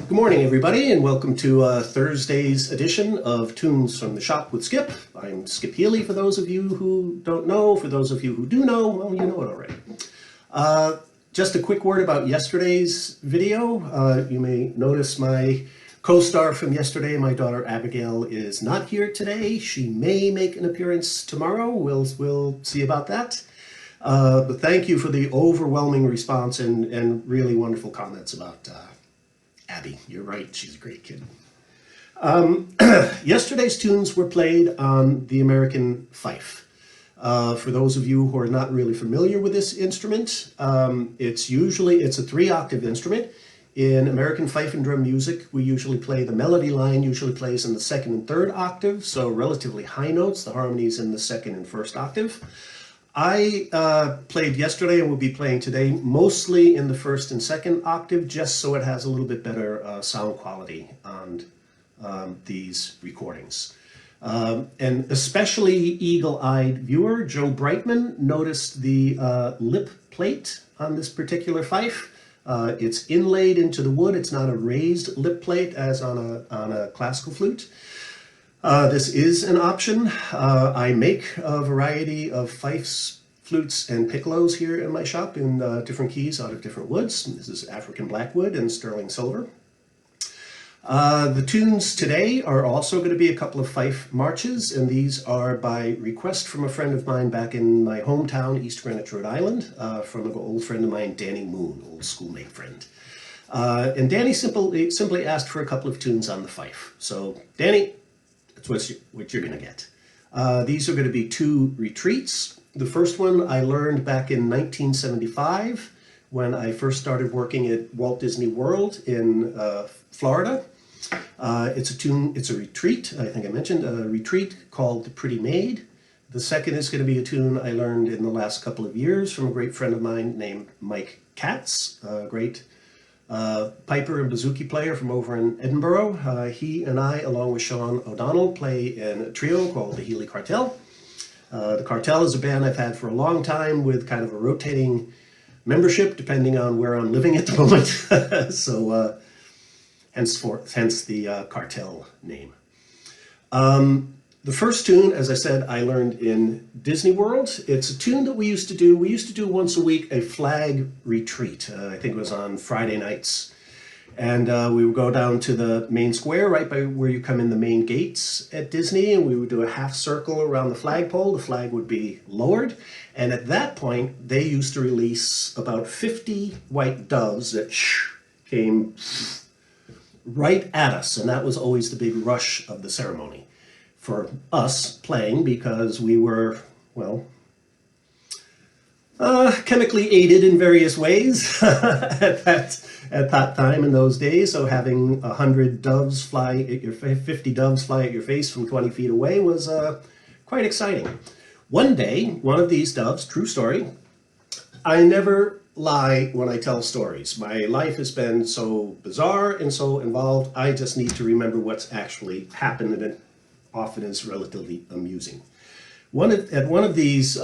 Good morning, everybody, and welcome to Thursday's edition of Tunes from the Shop with Skip. I'm Skip Healy, for those of you who don't know. For those of you who do know, well, you know it already. Just a quick word about yesterday's video. You may notice my co-star from yesterday, my daughter Abigail, is not here today. She may make an appearance tomorrow. We'll see about that. But thank you for the overwhelming response and really wonderful comments about Abby. You're right, she's a great kid. Yesterday's tunes were played on the American Fife. For those of you who are not really familiar with this instrument, it's a 3-octave instrument. In American fife and drum music, we usually play the melody line, usually plays in the 2nd and 3rd octave, so relatively high notes, the harmonies in the 2nd and 1st octave. I played yesterday and will be playing today mostly in the 1st and 2nd octave, just so it has a little bit better sound quality on these recordings. And especially eagle-eyed viewer, Joe Brightman, noticed the lip plate on this particular fife. It's inlaid into the wood. It's not a raised lip plate as on a classical flute. This is an option. I make a variety of fifes, flutes, and piccolos here in my shop in different keys out of different woods. This is African blackwood and sterling silver. The tunes today are also going to be a couple of fife marches, and these are by request from a friend of mine back in my hometown, East Greenwich, Rhode Island, from an old friend of mine, Danny Moone, old schoolmate friend. And Danny simply asked for a couple of tunes on the fife. So, Danny, that's what you're going to get. These are going to be 2 retreats. The first one I learned back in 1975 when I first started working at Walt Disney World in Florida. It's a retreat, I think I mentioned, a retreat called The Pretty Maid. The second is going to be a tune I learned in the last couple of years from a great friend of mine named Mike Katz, a great piper and bouzouki player from over in Edinburgh. He and I, along with Sean O'Donnell, play in a trio called the Healy Cartel. The Cartel is a band I've had for a long time with kind of a rotating membership depending on where I'm living at the moment. So hence the Cartel name. The first tune, as I said, I learned in Disney World. It's a tune that we used to do. We used to do once a week a flag retreat. I think it was on Friday nights. And we would go down to the main square, right by where you come in the main gates at Disney, and we would do a half circle around the flagpole. The flag would be lowered. And at that point, they used to release about 50 white doves that came right at us. And that was always the big rush of the ceremony for us playing, because we were, well, chemically aided in various ways at that time in those days. So having 100 doves fly at your 50 doves fly at your face from 20 feet away was quite exciting. One day, one of these doves, true story, I never lie when I tell stories. My life has been so bizarre and so involved, I just need to remember what's actually happened, and it often is relatively amusing. At one of these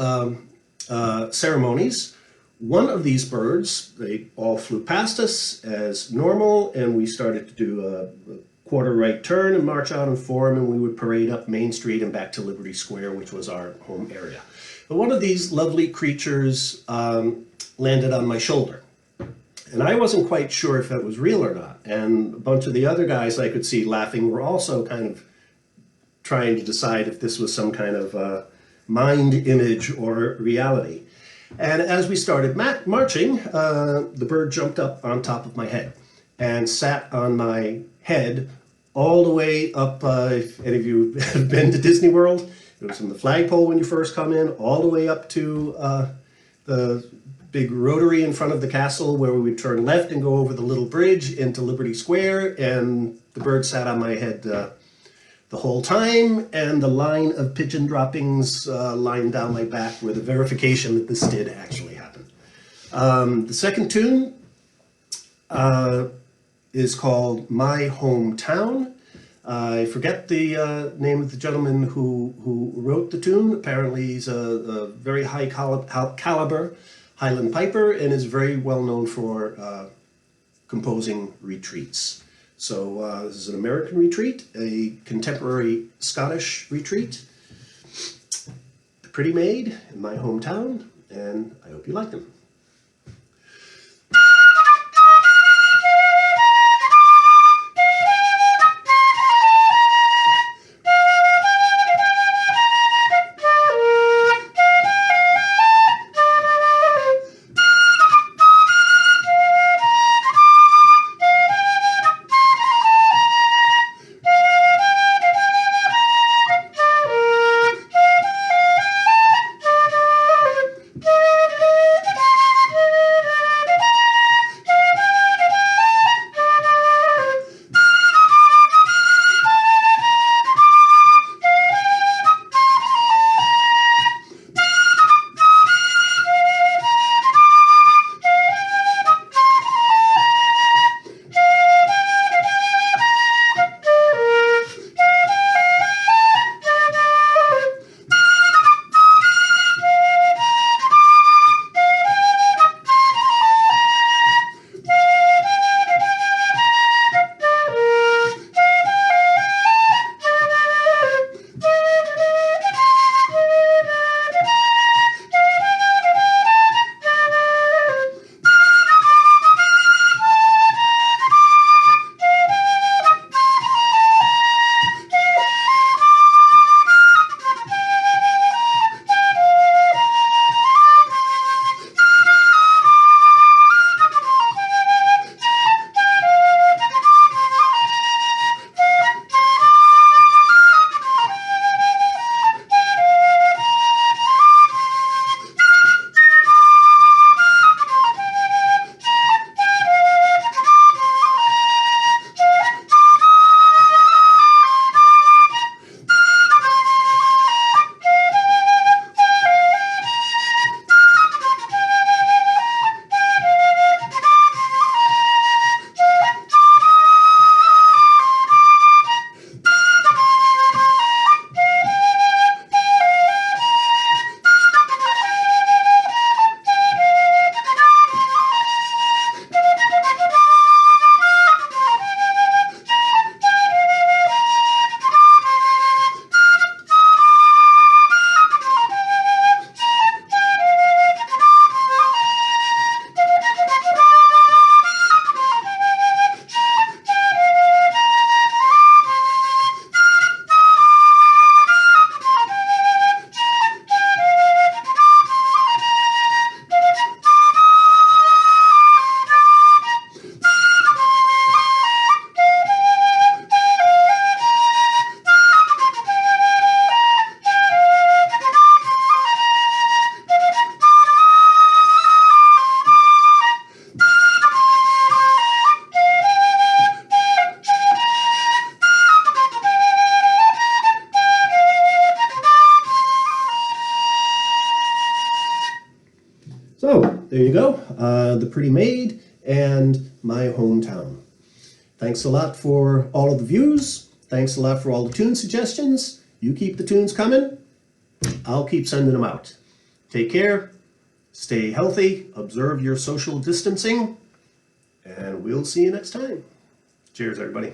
ceremonies, one of these birds, they all flew past us as normal, and we started to do a quarter right turn and march out and form, and we would parade up Main Street and back to Liberty Square, which was our home area. But one of these lovely creatures landed on my shoulder, and I wasn't quite sure if that was real or not. And a bunch of the other guys I could see laughing were also kind of trying to decide if this was some kind of mind image or reality. And as we started marching, the bird jumped up on top of my head and sat on my head all the way up. If any of you have been to Disney World, it was from the flagpole when you first come in, all the way up to the big rotary in front of the castle, where we would turn left and go over the little bridge into Liberty Square, and the bird sat on my head the whole time, and the line of pigeon droppings lined down my back were the verification that this did actually happen. The second tune is called My Hometown. I forget the name of the gentleman who wrote the tune. Apparently he's a very high caliber Highland piper and is very well known for composing retreats. So this is an American retreat, a contemporary Scottish retreat. The Pretty Maid in my hometown, and I hope you like them. So there you go, The Pretty Maid and my hometown. Thanks a lot for all of the views. Thanks a lot for all the tune suggestions. You keep the tunes coming. I'll keep sending them out. Take care, stay healthy, observe your social distancing, and we'll see you next time. Cheers, everybody.